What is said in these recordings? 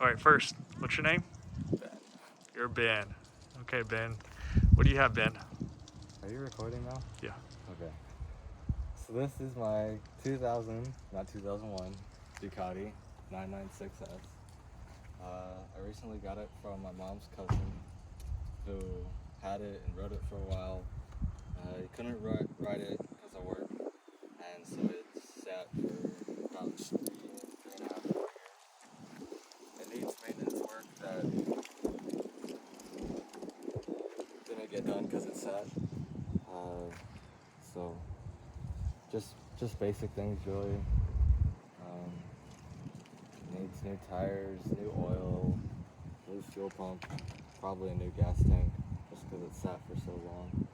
All right, first, what's your name? Ben. You're Ben. Okay, Ben. What do you have, Ben? Are you recording now? Yeah. Okay. So this is my 2001 Ducati 996S. I recently got it from my mom's cousin who had it and rode it for a while. He couldn't ride it because of work, and so it sat for about 3.5 years. It needs maintenance work that didn't get done because it sat. So just basic things really. Needs new tires, new oil, new fuel pump, probably a new gas tank, just because it sat for so long.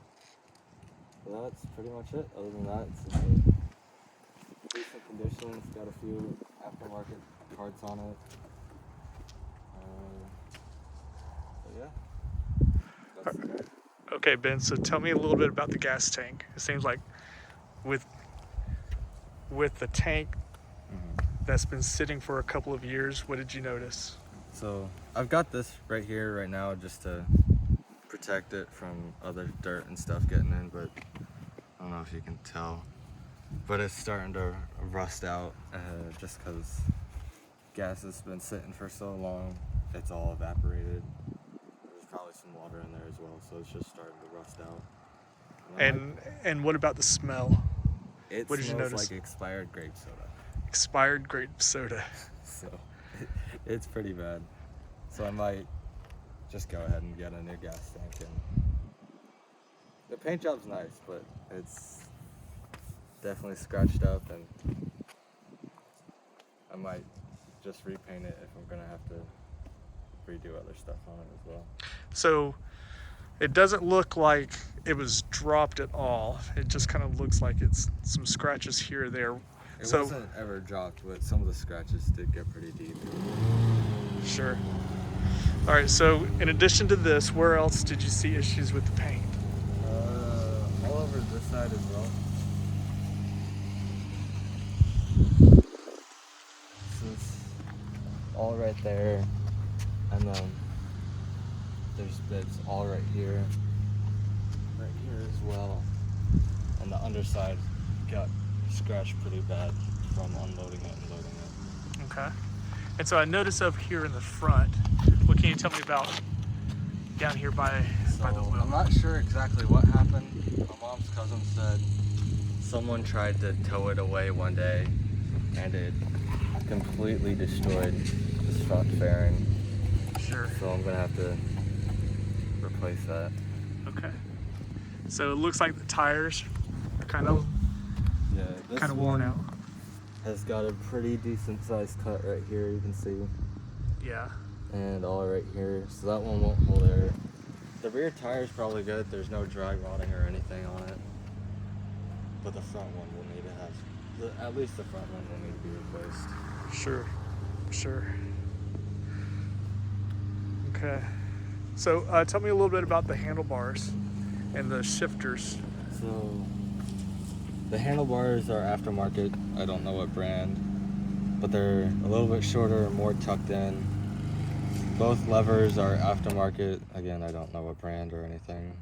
But that's pretty much it. Other than that, it's in decent condition. It's got a few aftermarket parts on it. But yeah, that's it. Okay, Ben, so tell me a little bit about the gas tank. It seems like with the tank that's been sitting for a couple of years, what did you notice? So I've got this right here right now just to protect it from other dirt and stuff getting in, but I don't know if you can tell, but it's starting to rust out just because gas has been sitting for so long. It's all evaporated. There's probably some water in there as well, so it's just starting to rust out. And what about the smell? It What did you smells notice? like expired grape soda. Expired grape soda. So it's pretty bad. So I might just go ahead and get a new gas tank. And the paint job's nice, but it's definitely scratched up, and I might just repaint it if I'm gonna have to redo other stuff on it as well. So it doesn't look like it was dropped at all. It just kind of looks like it's some scratches here or there. It So wasn't ever dropped, but some of the scratches did get pretty deep. sure. All right, so in addition to this, where else did you see issues with the paint? All over this side as well. So it's all right there, and then there's bits all right here as well, and the underside got scratched pretty bad from unloading it and loading it. Okay. And so I noticed up here in the front, what can you tell me about down here by the wheel? I'm not sure exactly what happened. My mom's cousin said someone tried to tow it away one day and it completely destroyed this front fairing. Sure. So I'm gonna have to replace that. Okay. So it looks like the tires are kind of This worn one out. has got a pretty decent sized cut right here, you can see. Yeah. And all right here, so that one won't hold air. The rear tire's probably good, there's no dry rotting or anything on it. But the front one will need to have, at least the front one will need to be replaced. Sure. Okay. So tell me a little bit about the handlebars and the shifters. So the handlebars are aftermarket, I don't know what brand, but they're a little bit shorter and more tucked in. Both levers are aftermarket, again I don't know what brand or anything.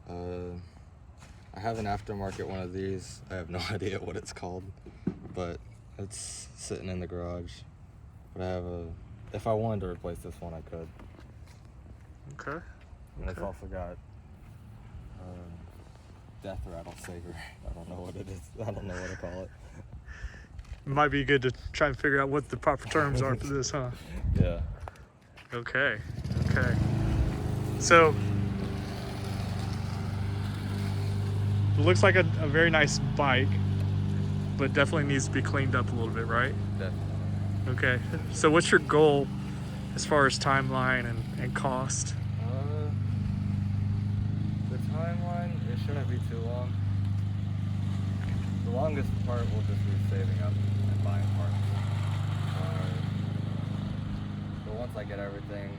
I have an aftermarket one of these, I have no idea what it's called, but it's sitting in the garage. But I have if I wanted to replace this one I could. Okay. And I've also got death rattle saver. I don't know what it is. I don't know what to call it. It might be good to try and figure out what the proper terms are for this, huh? Yeah. Okay. So it looks like a very nice bike, but definitely needs to be cleaned up a little bit, right? Definitely. Okay. So what's your goal as far as timeline and cost? The timeline, it shouldn't be too long. The longest part will just be saving up and buying parts. But once I get everything,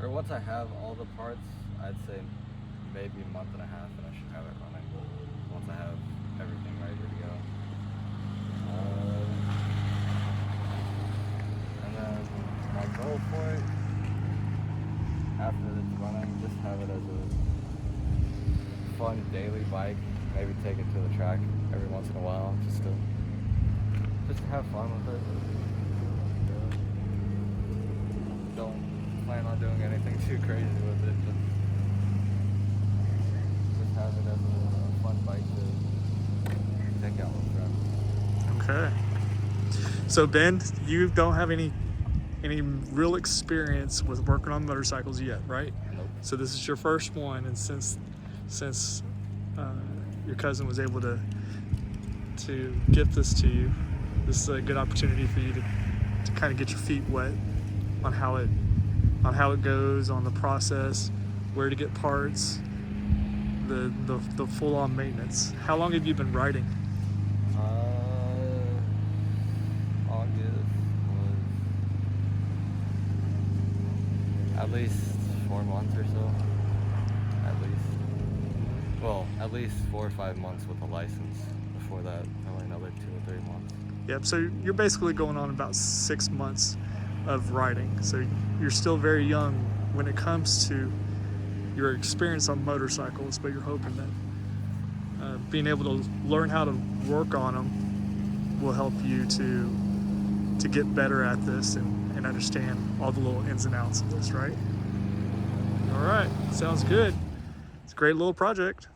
or once I have all the parts, I'd say maybe a month and a half and I should have it running. Once I have everything ready to go. And goal for it, after it's running, just have it as a fun daily bike. Maybe take it to the track every once in a while, just to have fun with it. Don't plan on doing anything too crazy with it. Just have it as a fun bike to take out with friends. Okay. So Ben, you don't have any real experience with working on motorcycles yet, right? Nope. So this is your first one, and since your cousin was able to gift this to you, this is a good opportunity for you to kind of get your feet wet on how it goes, on the process, where to get parts, the full-on maintenance. How long have you been riding? August was at least 4 months or so. At least 4 or 5 months with a license. Before that, probably another 2 or 3 months. Yep, so you're basically going on about 6 months of riding. So you're still very young when it comes to your experience on motorcycles, but you're hoping that being able to learn how to work on them will help you to get better at this and understand all the little ins and outs of this, right? All right, sounds good. It's a great little project.